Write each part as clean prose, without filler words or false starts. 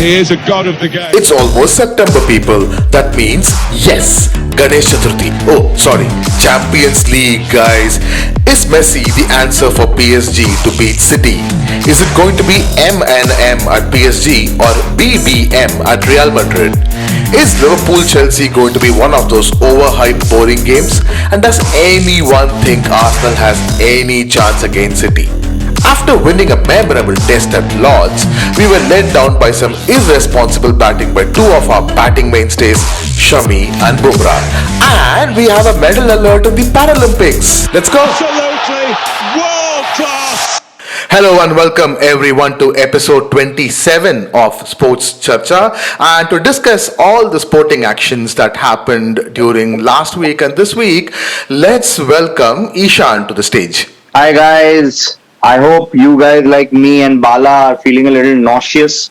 He is a god of the game. It's almost September, people. That means, yes, Ganesh Chaturthi. Oh, sorry, Champions League, guys. Is Messi the answer for PSG to beat City? Is it going to be M&M at PSG or BBM at Real Madrid? Is Liverpool Chelsea going to be one of those overhyped boring games? And does anyone think Arsenal has any chance against City? After winning a memorable test at Lord's, we were led down by some irresponsible batting by two of our batting mainstays, Shami and Bumrah. And we have a medal alert in the Paralympics. Let's go! Absolutely world class. Hello and welcome everyone to episode 27 of Sports Charcha, and to discuss all the sporting actions that happened during last week and this week, let's welcome Ishan to the stage. Hi guys, I hope you guys like me and Bala are feeling a little nauseous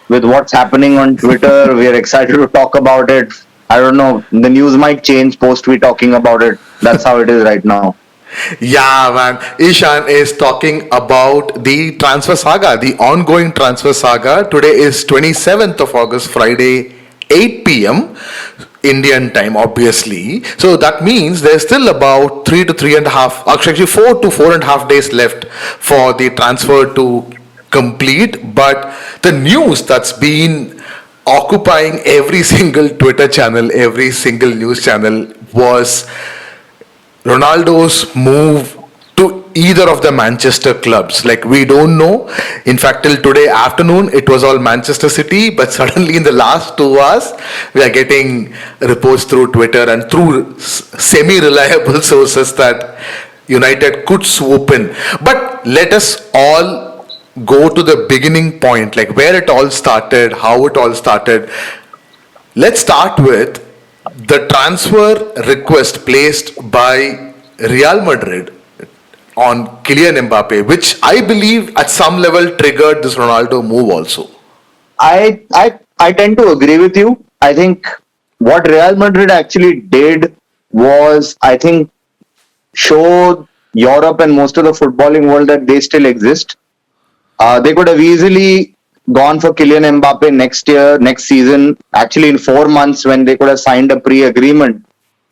with what's happening on Twitter. We are excited to talk about it. I don't know, the news might change post we talking about it. That's how it is right now. Yeah, man. Ishan is talking about the transfer saga, the ongoing transfer saga. Today is 27th of August, Friday, 8 p.m. Indian time, obviously. So that means there's still about 4 to 4.5 days left for the transfer to complete. But the news that's been occupying every single Twitter channel, every single news channel was Ronaldo's move to either of the Manchester clubs. Like, we don't know. In fact, till today afternoon, it was all Manchester City. But suddenly in the last 2 hours, we are getting reports through Twitter and through semi-reliable sources that United could swoop in. But let us all go to the beginning point, like where it all started, how it all started. Let's start with the transfer request placed by Real Madrid on Kylian Mbappe, which I believe at some level triggered this Ronaldo move also. I tend to agree with you. I think what Real Madrid actually did was, I think, show Europe and most of the footballing world that they still exist. They could have easily gone for Kylian Mbappe next season, actually in 4 months, when they could have signed a pre-agreement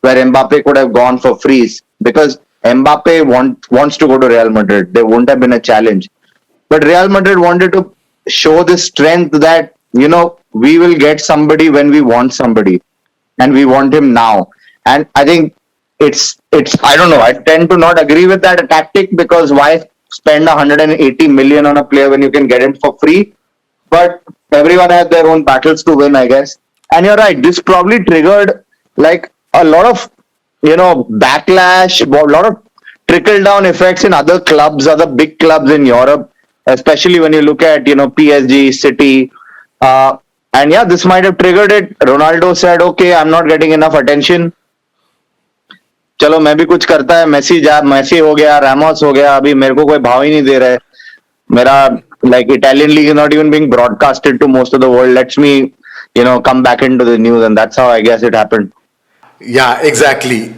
where Mbappe could have gone for freeze, because Mbappe wants to go to Real Madrid. There wouldn't have been a challenge. But Real Madrid wanted to show the strength that, you know, we will get somebody when we want somebody, and we want him now. And I think it's I don't know, I tend to not agree with that tactic, because why spend 180 million on a player when you can get him for free? But everyone has their own battles to win, I guess. And you're right, this probably triggered like a lot of, you know, backlash, a lot of trickle-down effects in other clubs, other big clubs in Europe, especially when you look at, you know, PSG, City. And yeah, this might have triggered it. Ronaldo said, okay, I'm not getting enough attention. चलो मैं भी कुछ करता है, Messi हो गया, Ramos हो गया, अभी मेरे को कोई भाव ही नहीं दे रहा है. मेरा like Italian league is not even being broadcasted to most of the world. Let me, you know, come back into the news, and that's how I guess it happened. Yeah, exactly.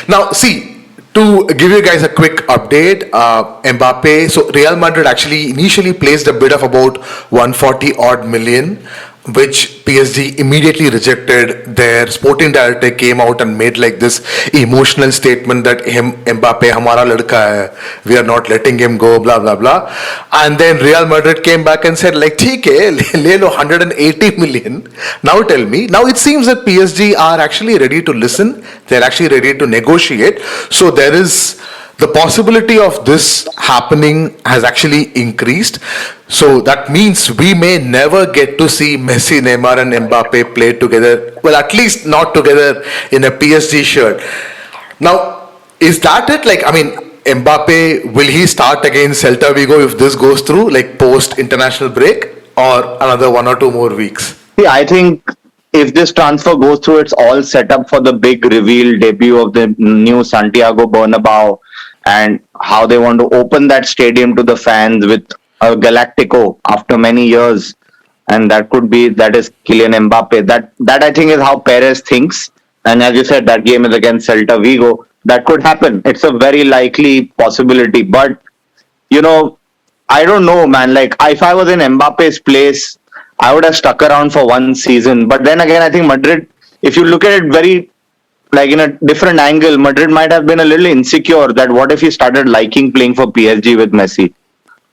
Now, see, to give you guys a quick update, Mbappe, so Real Madrid actually initially placed a bid of about 140 odd million, which PSG immediately rejected. Their sporting director came out and made like this emotional statement that Mbappe hamara ladka hai, we are not letting him go, blah blah blah. And then Real Madrid came back and said, like, theek hai, le lo 180 million. Now tell me, now it seems that PSG are actually ready to listen, they're actually ready to negotiate. So there is the possibility of this happening has actually increased. So that means we may never get to see Messi, Neymar and Mbappe play together. Well, at least not together in a PSG shirt. Now, is that it? Like, I mean, Mbappe, will he start against Celta Vigo if this goes through, like post-international break, or another 1 or 2 more weeks? Yeah, I think if this transfer goes through, it's all set up for the big reveal debut of the new Santiago Bernabeu, and how they want to open that stadium to the fans with a Galactico after many years. And that is Kylian Mbappe. That I think is how Perez thinks. And as you said, that game is against Celta Vigo. That could happen. It's a very likely possibility. But, you know, I don't know, man. Like, if I was in Mbappe's place, I would have stuck around for one season. But then again, I think Madrid, if you look at it very like in a different angle, Madrid might have been a little insecure that what if he started liking playing for PSG with Messi?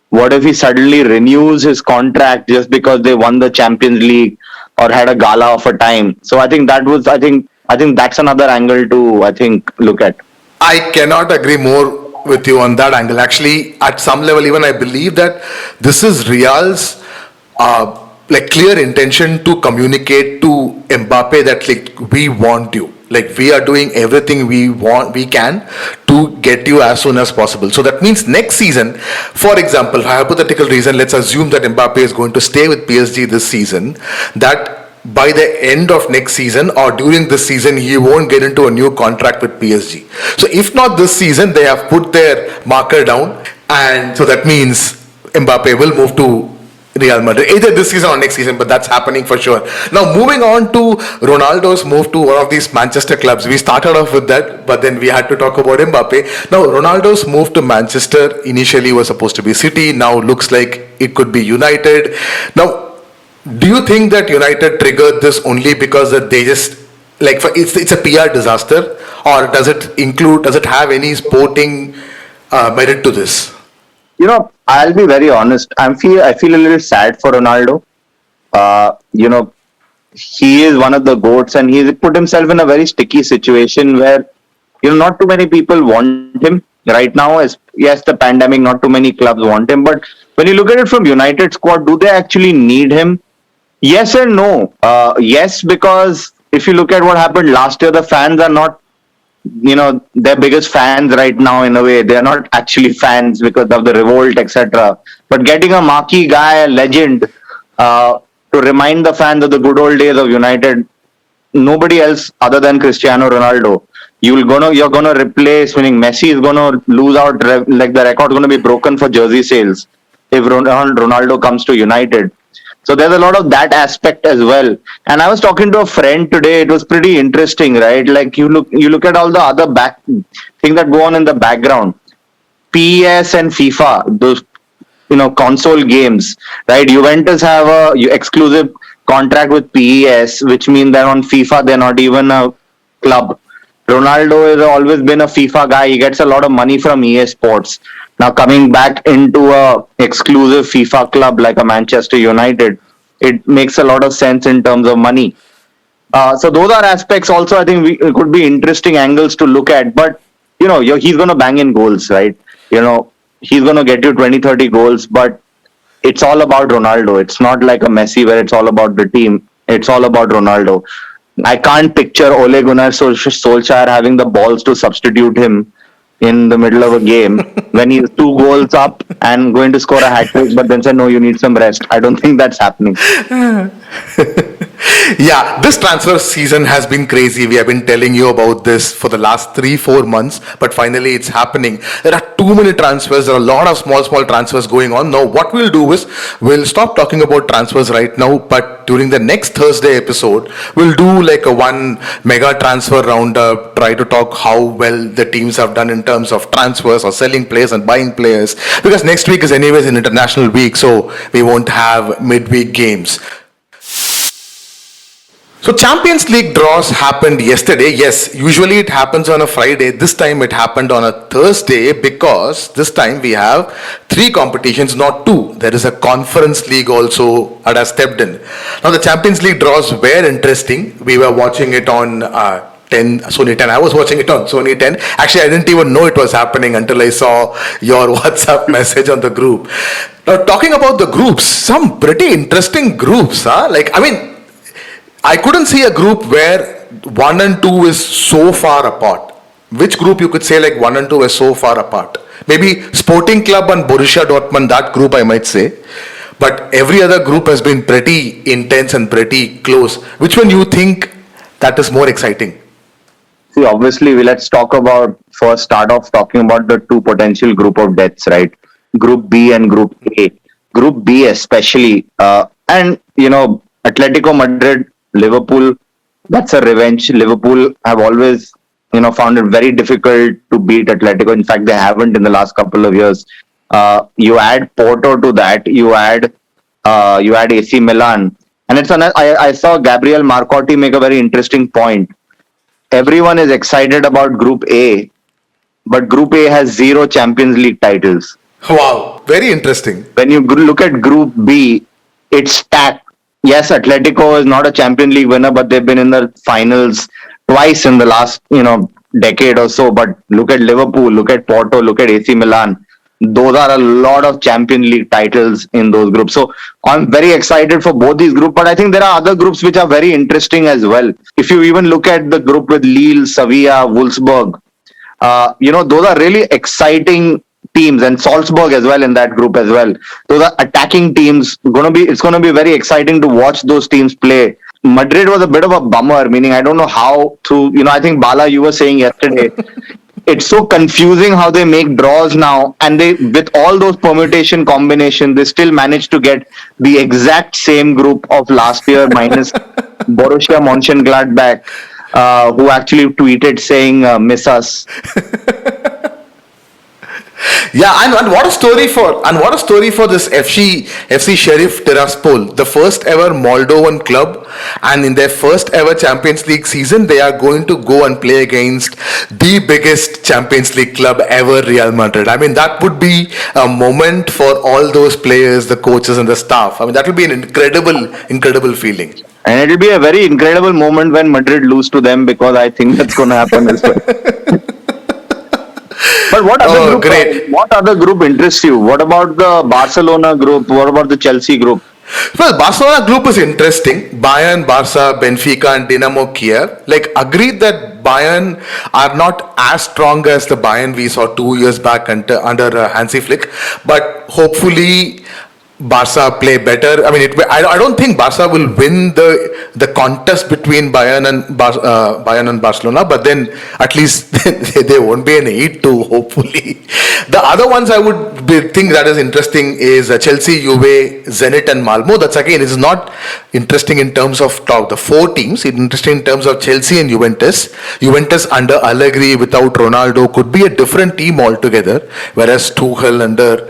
What if he suddenly renews his contract just because they won the Champions League or had a gala of a time? So I think that's another angle to look at. I cannot agree more with you on that angle. Actually, at some level, even I believe that this is Real's like clear intention to communicate to Mbappe that like we want you. Like we are doing everything we can to get you as soon as possible. So that means next season, for example, for hypothetical reason, let's assume that Mbappe is going to stay with PSG this season. That by the end of next season or during this season, he won't get into a new contract with PSG. So if not this season, they have put their marker down, and so that means Mbappe will move to Real Madrid either this season or next season, but that's happening for sure. Now moving on to Ronaldo's move to one of these Manchester clubs. We started off with that, but then we had to talk about Mbappe. Now Ronaldo's move to Manchester initially was supposed to be City. Now looks like it could be United. Now, do you think that United triggered this only because that they just like it's a PR disaster, or does it have any sporting merit to this? I'll be very honest. I feel a little sad for Ronaldo. You know, he is one of the goats, and he's put himself in a very sticky situation where not too many people want him right now. As yes, the pandemic, not too many clubs want him. But when you look at it from United squad, do they actually need him? Yes and no. Yes, because if you look at what happened last year, the fans are not their biggest fans right now. In a way, they are not actually fans because of the revolt, etc. But getting a marquee guy, a legend, to remind the fans of the good old days of United, nobody else other than Cristiano Ronaldo. You're gonna replace, meaning Messi is gonna lose out, like the record is gonna be broken for jersey sales if Ronaldo comes to United. So there's a lot of that aspect as well. And I was talking to a friend today. It was pretty interesting, right? Like you look at all the other back things that go on in the background. PES and FIFA, those console games, right? Juventus have a exclusive contract with PES, which means that on FIFA they're not even a club. Ronaldo has always been a FIFA guy. He gets a lot of money from EA Sports. Now coming back into a exclusive FIFA club like a Manchester United, it makes a lot of sense in terms of money. So those are aspects also I think it could be interesting angles to look at. But, he's going to bang in goals, right? He's going to get you 20, 30 goals, but it's all about Ronaldo. It's not like a Messi where it's all about the team. It's all about Ronaldo. I can't picture Ole Gunnar Solskjaer having the balls to substitute him in the middle of a game when he's 2 goals up and going to score a hat trick, but then say, no, you need some rest. I don't think that's happening. Yeah, this transfer season has been crazy. We have been telling you about this for the last 3-4 months, but finally it's happening. There are too many transfers. There are a lot of small transfers going on. Now, what we'll do is we'll stop talking about transfers right now, but during the next Thursday episode, we'll do like a one mega transfer roundup, try to talk how well the teams have done in terms of transfers or selling players and buying players, because next week is anyways an international week, so we won't have midweek games. So Champions League draws happened yesterday. Yes, usually it happens on a Friday. This time it happened on a Thursday because this time we have 3 competitions, not 2. There is a Conference League also that has stepped in. Now the Champions League draws were interesting. We were watching it on Sony 10. I was watching it on Sony 10. Actually, I didn't even know it was happening until I saw your WhatsApp message on the group. Now talking about the groups, some pretty interesting groups, huh? I couldn't see a group where 1 and 2 is so far apart. Which group you could say like 1 and 2 is so far apart? Maybe Sporting Club and Borussia Dortmund, that group I might say. But every other group has been pretty intense and pretty close. Which one you think that is more exciting? See, obviously, let's start off talking about the 2 potential group of deaths, right? Group B and Group A. Group B especially. And, Atletico Madrid, Liverpool, that's a revenge. Liverpool have always, found it very difficult to beat Atletico. In fact, they haven't in the last couple of years. You add Porto to that. You add AC Milan. And I saw Gabriel Marcotti make a very interesting point. Everyone is excited about Group A, but Group A has 0 Champions League titles. Wow, very interesting. When you look at Group B, it's stacked. Yes, Atletico is not a Champions League winner, but they've been in the finals twice in the last, decade or so. But look at Liverpool, look at Porto, look at AC Milan. Those are a lot of Champions League titles in those groups. So I'm very excited for both these groups. But I think there are other groups which are very interesting as well. If you even look at the group with Lille, Sevilla, Wolfsburg, those are really exciting teams, and Salzburg as well in that group as well. Those are attacking teams. It's going to be very exciting to watch those teams play. Madrid was a bit of a bummer, meaning I don't know how I think Bala, you were saying yesterday, it's so confusing how they make draws now, and they, with all those permutation combinations, they still manage to get the exact same group of last year minus Borussia Mönchengladbach, who actually tweeted saying, miss us. Yeah, and what a story for this FC Sheriff Tiraspol, the first ever Moldovan club, and in their first ever Champions League season, they are going to go and play against the biggest Champions League club ever, Real Madrid. I mean, that would be a moment for all those players, the coaches, and the staff. I mean, that will be an incredible feeling. And it will be a very incredible moment when Madrid lose to them, because I think that's going to happen as well. But what other group interests you? What about the Barcelona group? What about the Chelsea group? Well, Barcelona group is interesting. Bayern, Barca, Benfica, and Dynamo Kiev. Agreed that Bayern are not as strong as the Bayern we saw 2 years back under Hansi Flick, but hopefully Barca play better. I mean, I don't think Barca will win the contest between Bayern and Barcelona, but then at least they won't be an 8-2, hopefully. The other ones I would think that is interesting is Chelsea, Juve, Zenit, and Malmo. That's again, is not interesting in terms of the 4 teams. It's interesting in terms of Chelsea and Juventus. Juventus under Allegri without Ronaldo could be a different team altogether, whereas Tuchel under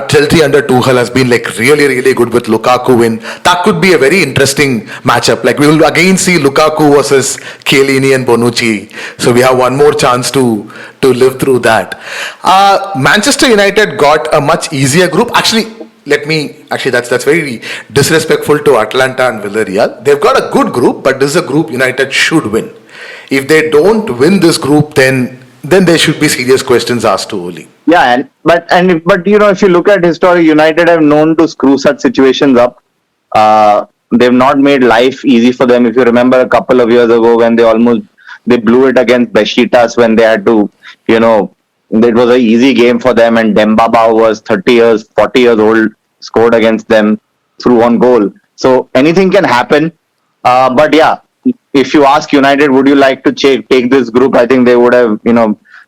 Chelsea under Tuchel has been really good with Lukaku in. That could be a very interesting matchup. We will again see Lukaku versus Chiellini and Bonucci. So we have one more chance to live through that. Manchester United got a much easier group. That's very disrespectful to Atlanta and Villarreal. They've got a good group, but this is a group United should win. If they don't win this group, then there should be serious questions asked to Oli. Yeah, but if you look at history, United have known to screw such situations up. They've not made life easy for them. If you remember a couple of years ago when they blew it against Besiktas, when they had to, it was an easy game for them, and Dembaba, who was 40 years old, scored against them through one goal. So anything can happen. But yeah, if you ask United, would you like to take this group? I think they would have,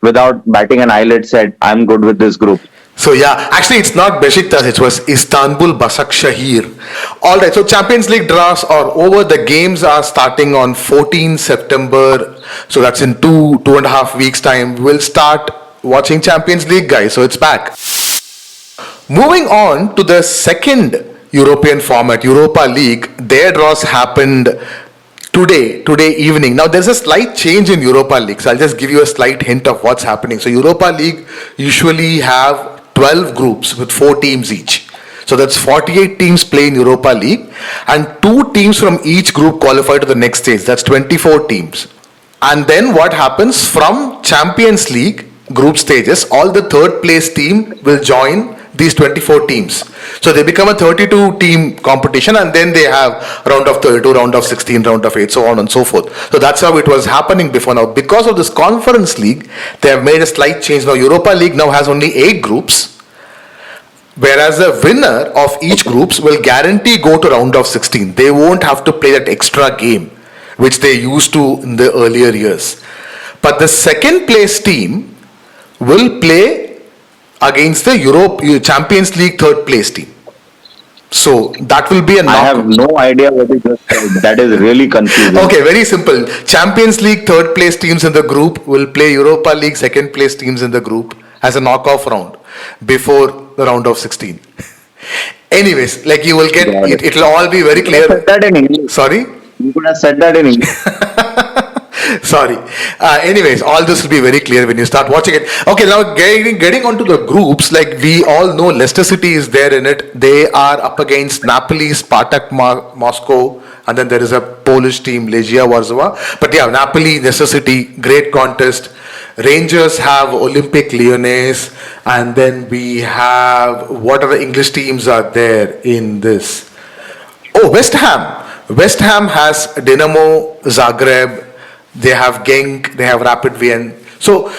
without batting an eyelid, said, I'm good with this group. So yeah, actually it's not Besiktas, it was Istanbul Başakşehir. Alright, so Champions League draws are over. The games are starting on 14 September. So that's in 2.5 weeks time. We'll start watching Champions League, guys. So it's back. Moving on to the second European format, Europa League. Their draws happened today evening. Now there's a slight change in Europa League, so I'll just give you a slight hint of what's happening. So Europa League usually have 12 groups with 4 teams each. So that's 48 teams play in Europa League, and 2 teams from each group qualify to the next stage. That's 24 teams. And then what happens from Champions League group stages, all the third place team will join these 24 teams. So they become a 32 team competition, and then they have round of 32, round of 16, round of 8, so on and so forth. So that's how it was happening before. Now because of this Conference League, they have made a slight change. Now Europa League now has only 8 groups, whereas the winner of each groups will guarantee go to round of 16. They won't have to play that extra game which they used to in the earlier years. But the second place team will play against the Champions League third place team. So that will be a knockout. I have no idea what you just said. That is really confusing. Okay, very simple. Champions League third place teams in the group will play Europa League second place teams in the group as a knockoff round before the round of 16. Anyways, like you will get Got it. it. It'll all be very You could have clear. said that in English. Sorry. You could have said that in English. Sorry. Anyways, all this will be very clear when you start watching it. Okay, now getting onto the groups, like we all know Leicester City is there in it. They are up against Napoli, Spartak Moscow, and then there is a Polish team, Legia Warsaw. But yeah, Napoli, Leicester City, great contest. Rangers have Olympic Lyonnais, and then we have, what other English teams are there in this? Oh, West Ham. West Ham has Dinamo Zagreb. They have Genk. They have Rapid Vienna. So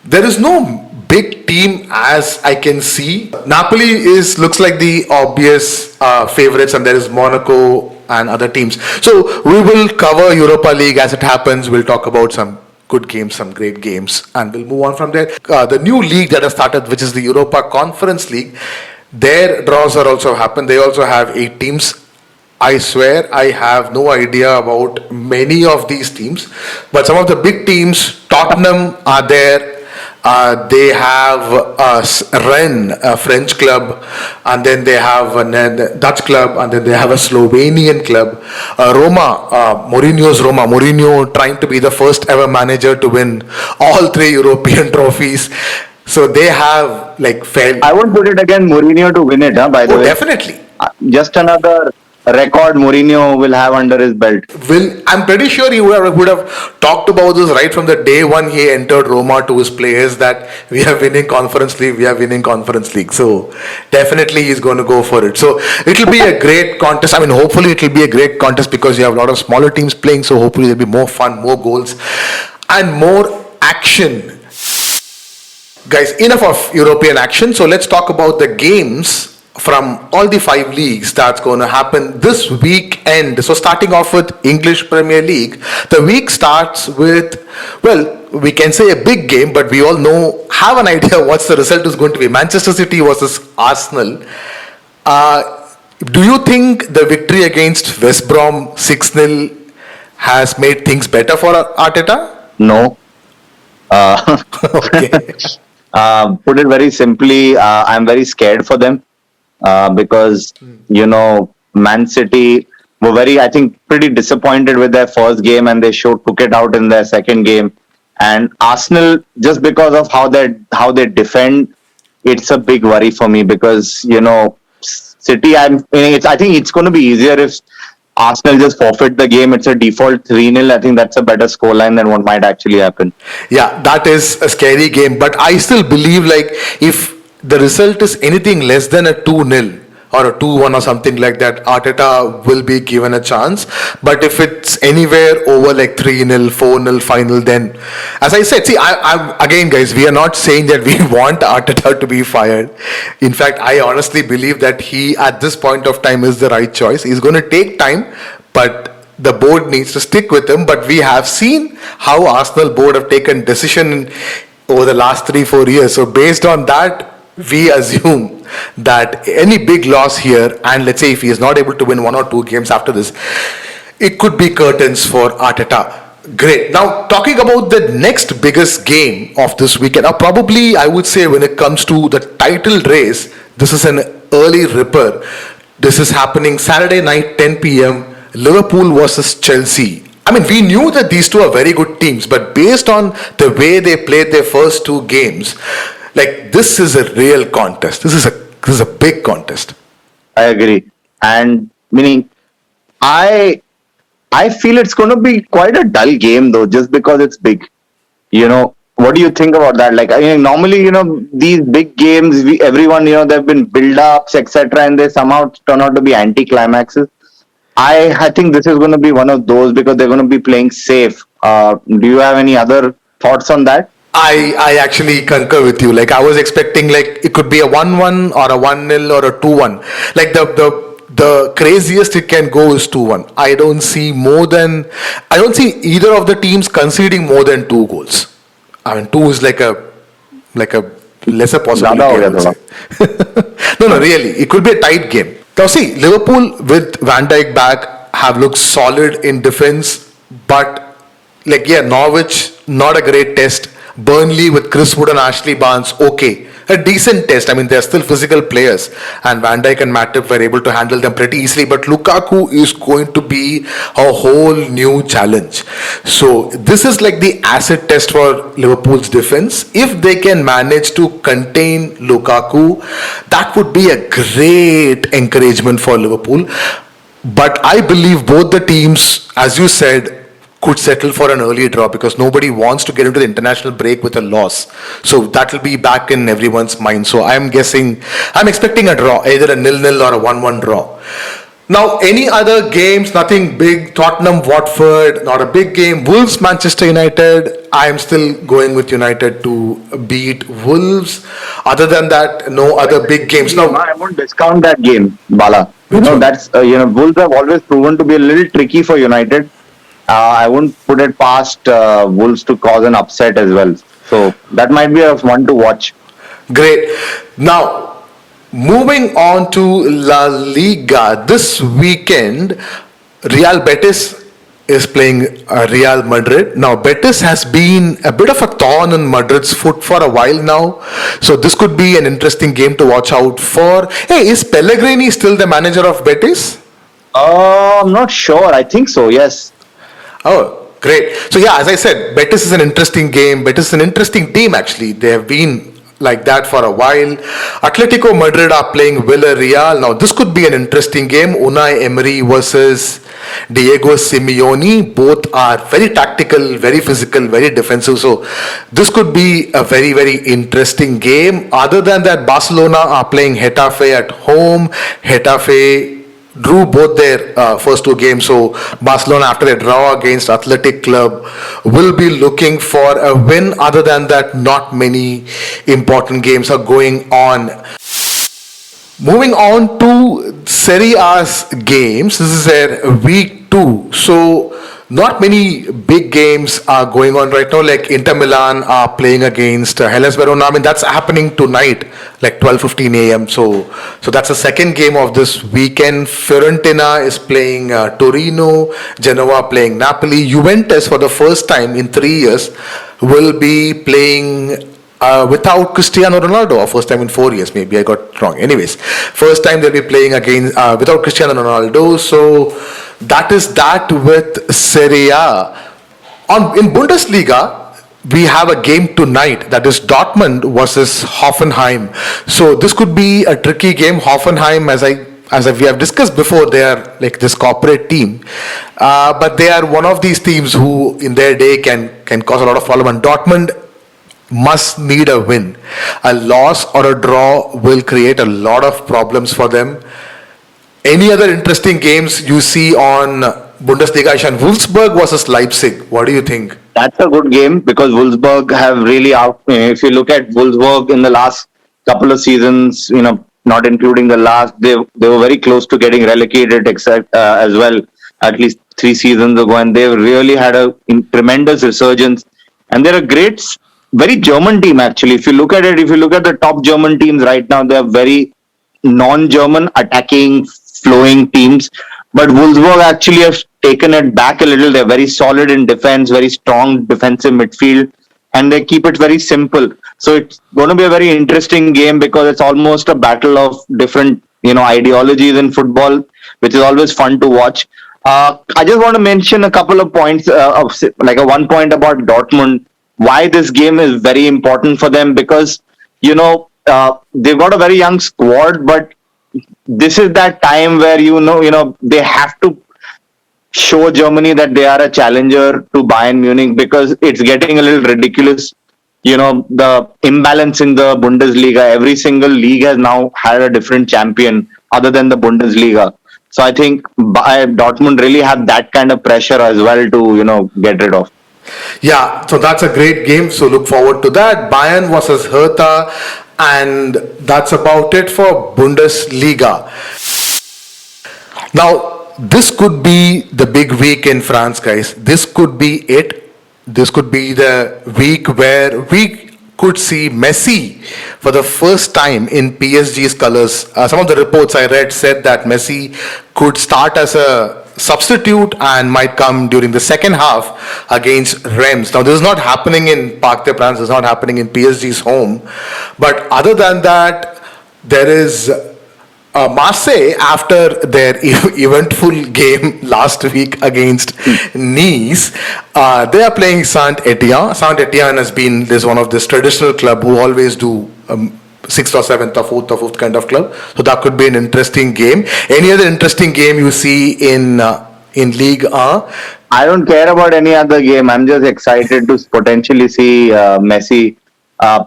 there is no big team as I can see. Napoli looks like the obvious favorites, and there is Monaco and other teams. So we will cover Europa League as it happens. We'll talk about some good games, some great games, and we'll move on from there. The new league that has started, which is the Europa Conference League, their draws are also happened. They also have 8 teams. I swear I have no idea about many of these teams, but some of the big teams, Tottenham are there. They have Rennes, a French club, and then they have a Dutch club, and then they have a Slovenian club. Roma, Mourinho's Roma. Mourinho trying to be the first ever manager to win all 3 European trophies. So they have like fair. I would put it against Mourinho to win it, by the way. Definitely. Just another record Mourinho will have under his belt. I'm pretty sure he would have talked about this right from the day one he entered Roma to his players, that we are winning Conference League, we are winning Conference League. So definitely he's going to go for it. So it'll be a great contest. I mean, hopefully it'll be a great contest because you have a lot of smaller teams playing. So hopefully there'll be more fun, more goals, and more action. Guys, enough of European action. So let's talk about the games from all the 5 leagues that's going to happen this weekend. So starting off with English Premier League, the week starts with, well, we can say a big game, but we all have an idea what's the result is going to be. Manchester City versus Arsenal. Do you think the victory against West Brom 6-0 has made things better for Arteta? No. Okay. Put it very simply, I'm very scared for them. Because Man City were I think pretty disappointed with their first game, and they took it out in their second game. And Arsenal, just because of how they defend, it's a big worry for me, because City, I think it's going to be easier if Arsenal just forfeit the game. It's a default 3-0. I think that's a better scoreline than what might actually happen. Yeah, that is a scary game, but I still believe, like, if the result is anything less than a 2-0 or a 2-1 or something like that, Arteta will be given a chance. But if it's anywhere over like 3-0, 4-0 final, then, as I said, see, I'm again, guys, we are not saying that we want Arteta to be fired. In fact, I honestly believe that he, at this point of time, is the right choice. He's going to take time, but the board needs to stick with him. But we have seen how Arsenal board have taken decision over the last 3-4 years. So based on that, we assume that any big loss here, and let's say if he is not able to win 1 or 2 games after this, it could be curtains for Arteta. Great. Now, talking about the next biggest game of this weekend, or probably I would say when it comes to the title race, this is an early ripper. This is happening Saturday night, 10 p.m. Liverpool versus Chelsea. I mean, we knew that these two are very good teams, but based on the way they played their first 2 games, like, this is a real contest. This is a big contest. I agree. And meaning, I feel it's going to be quite a dull game, though, just because it's big. What do you think about that? Like, I mean, normally, these big games, everyone, they've been build-ups, etc., and they somehow turn out to be anti-climaxes. I think this is going to be one of those, because they're going to be playing safe. Do you have any other thoughts on that? I actually concur with you. Like, I was expecting, like, it could be a 1-1 or a 1-0 or a 2-1. Like, the craziest it can go is 2-1. I don't see either of the teams conceding more than 2 goals. I mean, 2 is like a lesser possibility, I would say. No, really. It could be a tight game. Now, see, Liverpool with Van Dijk back have looked solid in defense, but, like, yeah, Norwich, not a great test Burnley with Chris Wood and Ashley Barnes, okay. A decent test. I mean, they're still physical players, and Van Dijk and Matip were able to handle them pretty easily. But Lukaku is going to be a whole new challenge. So this is like the acid test for Liverpool's defense. If they can manage to contain Lukaku, that would be a great encouragement for Liverpool. But I believe both the teams, as you said, could settle for an early draw because nobody wants to get into the international break with a loss. So that will be back in everyone's mind. So I'm expecting a draw, either a 0-0 or a 1-1 draw. Now, any other games, nothing big. Tottenham, Watford, not a big game. Wolves, Manchester United. I am still going with United to beat Wolves. Other than that, no other big games. Now, I won't discount that game, Bala. Which one? Wolves have always proven to be a little tricky for United. I wouldn't put it past Wolves to cause an upset as well. So that might be a one to watch. Great. Now, moving on to La Liga. This weekend, Real Betis is playing Real Madrid. Now, Betis has been a bit of a thorn in Madrid's foot for a while now. So this could be an interesting game to watch out for. Hey, is Pellegrini still the manager of Betis? I'm not sure. I think so, yes. Oh, great. So yeah, as I said, Betis is an interesting game. Betis is an interesting team actually. They have been like that for a while. Atletico Madrid are playing Villarreal. Now this could be an interesting game. Unai Emery versus Diego Simeone. Both are very tactical, very physical, very defensive. So this could be a very, very interesting game. Other than that, Barcelona are playing Getafe at home. Getafe drew both their first two games. So Barcelona, after a draw against Athletic Club, will be looking for a win. Other than that, not many important games are going on. Moving on to Serie A's games. This is their week 2. So not many big games are going on right now. Like Inter Milan are playing against Hellas Verona. I mean, that's happening tonight, like 12:15 a.m. So that's the second game of this weekend. Fiorentina is playing Torino. Genoa playing Napoli. Juventus, for the first time in 3 years, will be playing without Cristiano Ronaldo, or first time in 4 years, maybe I got it wrong. Anyways, first time they'll be playing again without Cristiano Ronaldo. So that is that with Serie A. In Bundesliga, we have a game tonight, that is Dortmund versus Hoffenheim. So this could be a tricky game. Hoffenheim, as we have discussed before, they are like this corporate team, but they are one of these teams who in their day can cause a lot of problem, and Dortmund must need a win. A loss or a draw will create a lot of problems for them. Any other interesting games you see on Bundesliga, Ishan? Wolfsburg versus Leipzig. What do you think? That's a good game because Wolfsburg have really if you look at Wolfsburg in the last couple of seasons, not including the last, they were very close to getting relegated, except as well, at least 3 seasons ago, and they've really had a tremendous resurgence. And they're a great, very German team actually. If you look at the top German teams right now, they are very non-German, attacking, flowing teams. But Wolfsburg actually have taken it back a little. They're very solid in defense, very strong defensive midfield, and they keep it very simple. So it's going to be a very interesting game because it's almost a battle of different, ideologies in football, which is always fun to watch. I just want to mention a couple of points, one point about Dortmund. Why this game is very important for them, because they've got a very young squad, but this is that time where they have to show Germany that they are a challenger to Bayern Munich, because it's getting a little ridiculous. The imbalance in the Bundesliga. Every single league has now had a different champion other than the Bundesliga. So I think Dortmund really have that kind of pressure as well to get rid of. Yeah, so that's a great game. So look forward to that. Bayern versus Hertha, and that's about it for Bundesliga. Now, this could be the big week in France, guys. This could be it. This could be the week where we could see Messi for the first time in PSG's colors. Some of the reports I read said that Messi could start as a substitute and might come during the second half against Reims. Now, this is not happening in Parc des Princes, this is not happening in PSG's home. But other than that, there is Marseille, after their eventful game last week against Nice, they are playing Saint Etienne. Saint Etienne has been this one of this traditional club who always do sixth or seventh or fourth or fifth kind of club. So that could be an interesting game. Any other interesting game you see in Ligue 1? I don't care about any other game. I'm just excited to potentially see Messi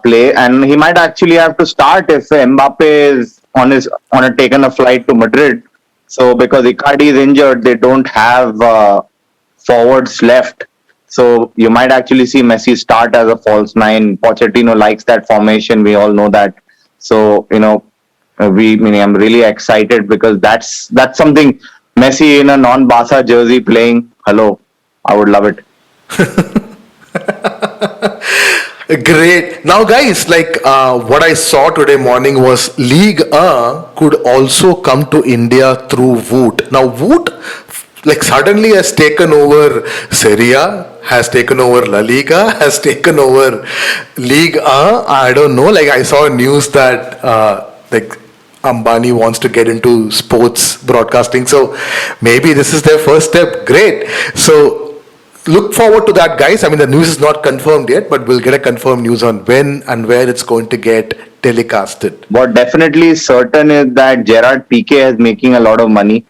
play, and he might actually have to start if Mbappe is taken a flight to Madrid. So because Icardi is injured, they don't have forwards left. So you might actually see Messi start as a false nine. Pochettino likes that formation. We all know that. So I'm really excited because that's something. Messi in a non-Barca jersey playing. Hello, I would love it. Great. Now, guys, what I saw today morning was Ligue 1 could also come to India through Voot. Now, Voot, suddenly has taken over Serie A, has taken over La Liga, has taken over Ligue 1. I don't know. I saw news that Ambani wants to get into sports broadcasting. So maybe this is their first step. Great. So look forward to that, guys. The news is not confirmed yet, but we'll get a confirmed news on when and where it's going to get telecasted. What definitely is certain is that Gerard Piqué is making a lot of money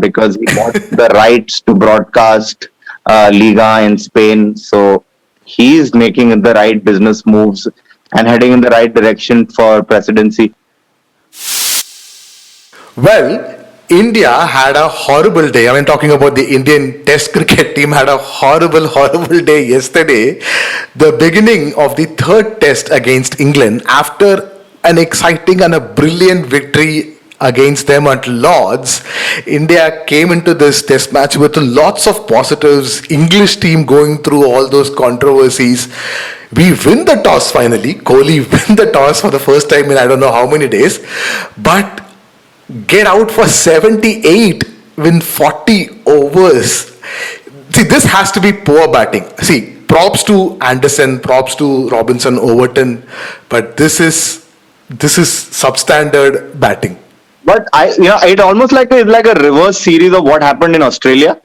because he bought the rights to broadcast Liga in Spain. So he's making the right business moves and heading in the right direction for presidency. Well, India had a horrible day. Talking about the Indian Test cricket team had a horrible day yesterday. The beginning of the third test against England, after an exciting and a brilliant victory against them at Lord's, India came into this test match with lots of positives. English team going through all those controversies. We win the toss finally. Kohli win the toss for the first time in I don't know how many days. But get out for 78, win 40 overs. See, this has to be poor batting. See, props to Anderson, props to Robinson, Overton, but this is substandard batting. But it almost it's like a reverse series of what happened in Australia,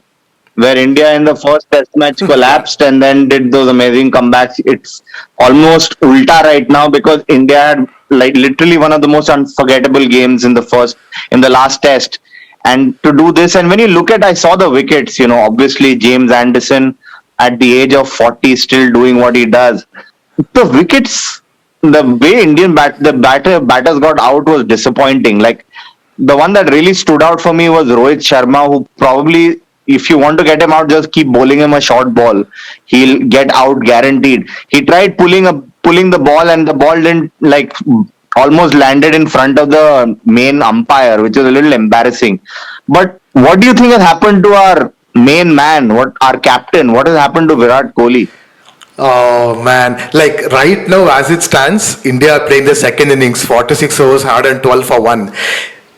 where India in the first test match collapsed and then did those amazing comebacks. It's almost ulta right now because India had literally one of the most unforgettable games in the last test. And to do this, and when you look at, I saw the wickets, obviously James Anderson at the age of 40 still doing what he does. The wickets, the way Indian batters got out was disappointing. The one that really stood out for me was Rohit Sharma, who probably, if you want to get him out, just keep bowling him a short ball. He'll get out guaranteed. He tried pulling the ball and the ball didn't almost landed in front of the main umpire, which is a little embarrassing. But what do you think has happened to our main man, our captain? What has happened to Virat Kohli? Oh man, right now as it stands, India are playing the second innings, 46 overs, 112 for 1.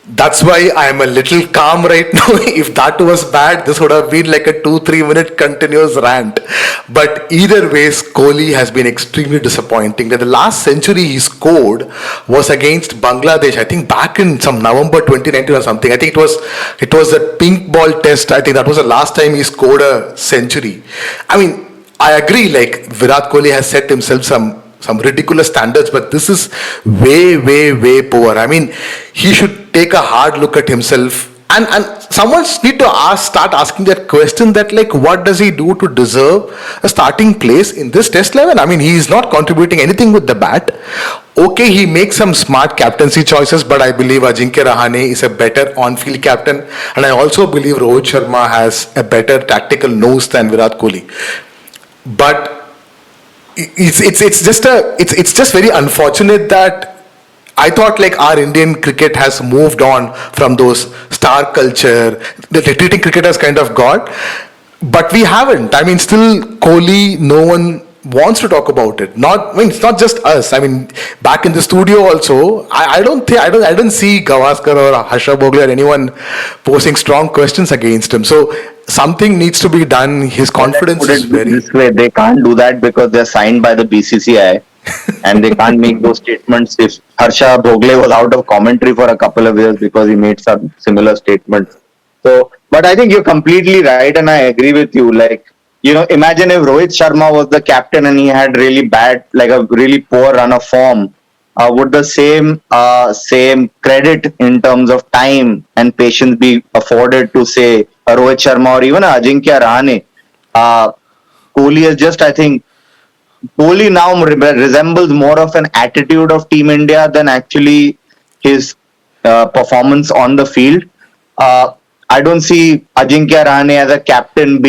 That's why I am a little calm right now. If that was bad, this would have been like a 2-3 minute continuous rant. But either ways, Kohli has been extremely disappointing. The last century he scored was against Bangladesh, I think back in some November 2019 or something. I think it was a pink ball test. I think that was the last time he scored a century. I agree, Virat Kohli has set himself some ridiculous standards, but this is way poor. He should take a hard look at himself, and someone need to start asking that question, that what does he do to deserve a starting place in this test 11? He is not contributing anything with the bat. Okay, he makes some smart captaincy choices, but I believe Ajinkya Rahane is a better on-field captain, and I also believe Rohit Sharma has a better tactical nose than Virat Kohli. But it's just very unfortunate that I thought our Indian cricket has moved on from those star culture. The treating cricket as kind of God, but we haven't. Still Kohli, no one wants to talk about it. Not, I mean, it's not just us. I mean, back in the studio also, I didn't see Gavaskar or Harsha Bhogle or anyone posing strong questions against him. So something needs to be done. His confidence Let's is put it very. this way: they can't do that because they're signed by the BCCI, and they can't make those statements. If Harsha Bhogle was out of commentary for a couple of years because he made some similar statements. So, but I think you're completely right, and I agree with you. Like, imagine if Rohit Sharma was the captain and he had really bad, like a really poor run of form. Would the same credit in terms of time and patience be afforded to say a Rohit Sharma or even a Ajinkya Rahane? Kohli is just, I think, Kohli now resembles more of an attitude of Team India than actually his performance on the field. I don't see Ajinkya Rahane as a captain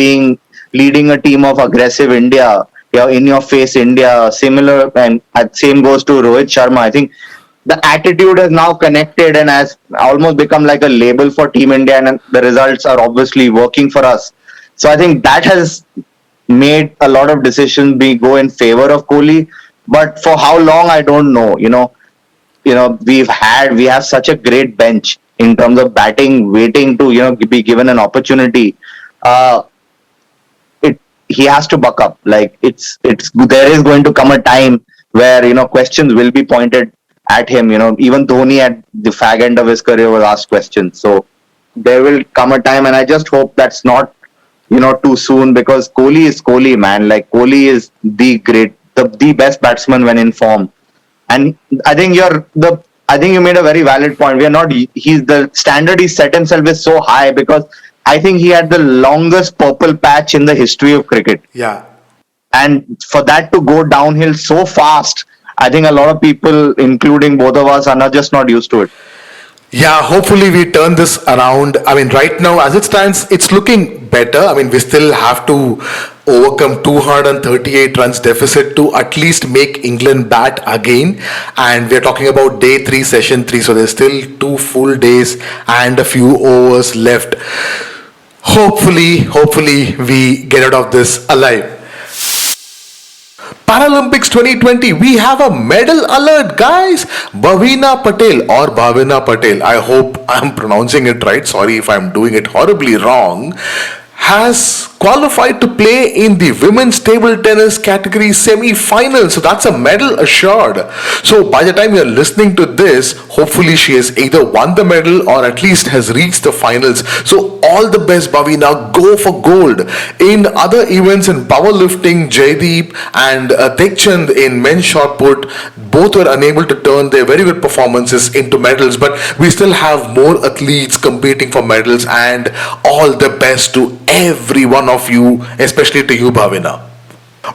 leading a team of aggressive India, in your face India. Similar, and same goes to Rohit Sharma. I think the attitude has now connected and has almost become like a label for Team India, and the results are obviously working for us. So I think that has made a lot of decisions go in favor of Kohli. But for how long, I don't know. We have such a great bench in terms of batting, waiting to be given an opportunity. He has to buck up. Like, there is going to come a time where questions will be pointed at him. Even Dhoni at the fag end of his career was asked questions. So there will come a time, and I just hope that's not too soon, because Kohli is Kohli, man. Like, Kohli is the best batsman when in form. And I think you made a very valid point. The standard he set himself is so high because I think he had the longest purple patch in the history of cricket. Yeah. And for that to go downhill so fast, I think a lot of people, including both of us, are not used to it. Yeah, hopefully we turn this around. I mean, right now, as it stands, it's looking better. I mean, we still have to overcome 238 runs deficit to at least make England bat again. And we're talking about day 3, session 3. So there's still 2 full days and a few overs left. Hopefully, we get out of this alive. Paralympics 2020, we have a medal alert, guys. Bhavina Patel, I hope I'm pronouncing it right, sorry if I'm doing it horribly wrong, has qualified to play in the women's table tennis category semi-final. So that's a medal assured. So by the time you're listening to this, hopefully she has either won the medal or at least has reached the finals. So all the best, Bhavina. Go for gold. In other events in powerlifting, Jaideep and Tekchand in men's shot put, both were unable to turn their very good performances into medals, but we still have more athletes competing for medals, and all the best to every one of you, especially to you, Bhavina.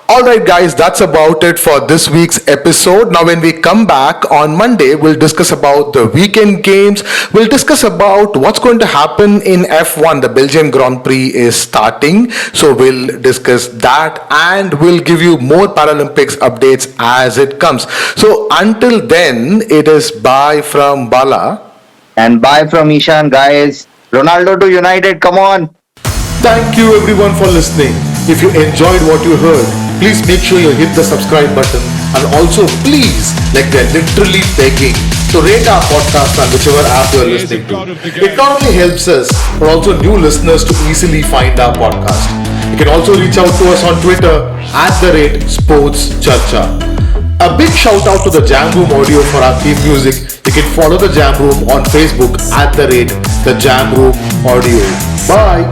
Alright guys, that's about it for this week's episode. Now when we come back on Monday, we'll discuss about the weekend games. We'll discuss about what's going to happen in F1. The Belgian Grand Prix is starting. So we'll discuss that, and we'll give you more Paralympics updates as it comes. So until then, it is bye from Bala. And bye from Ishan, guys. Ronaldo to United, come on. Thank you everyone for listening. If you enjoyed what you heard, please make sure you hit the subscribe button, and also please, like they're literally begging, to rate our podcast on whichever app you're listening to. It not only helps us, but also new listeners to easily find our podcast. You can also reach out to us on Twitter @SportsCharcha. A big shout out to the Jam Room Audio for our theme music. You can follow the Jam Room on Facebook @the Jam Room Audio. Bye.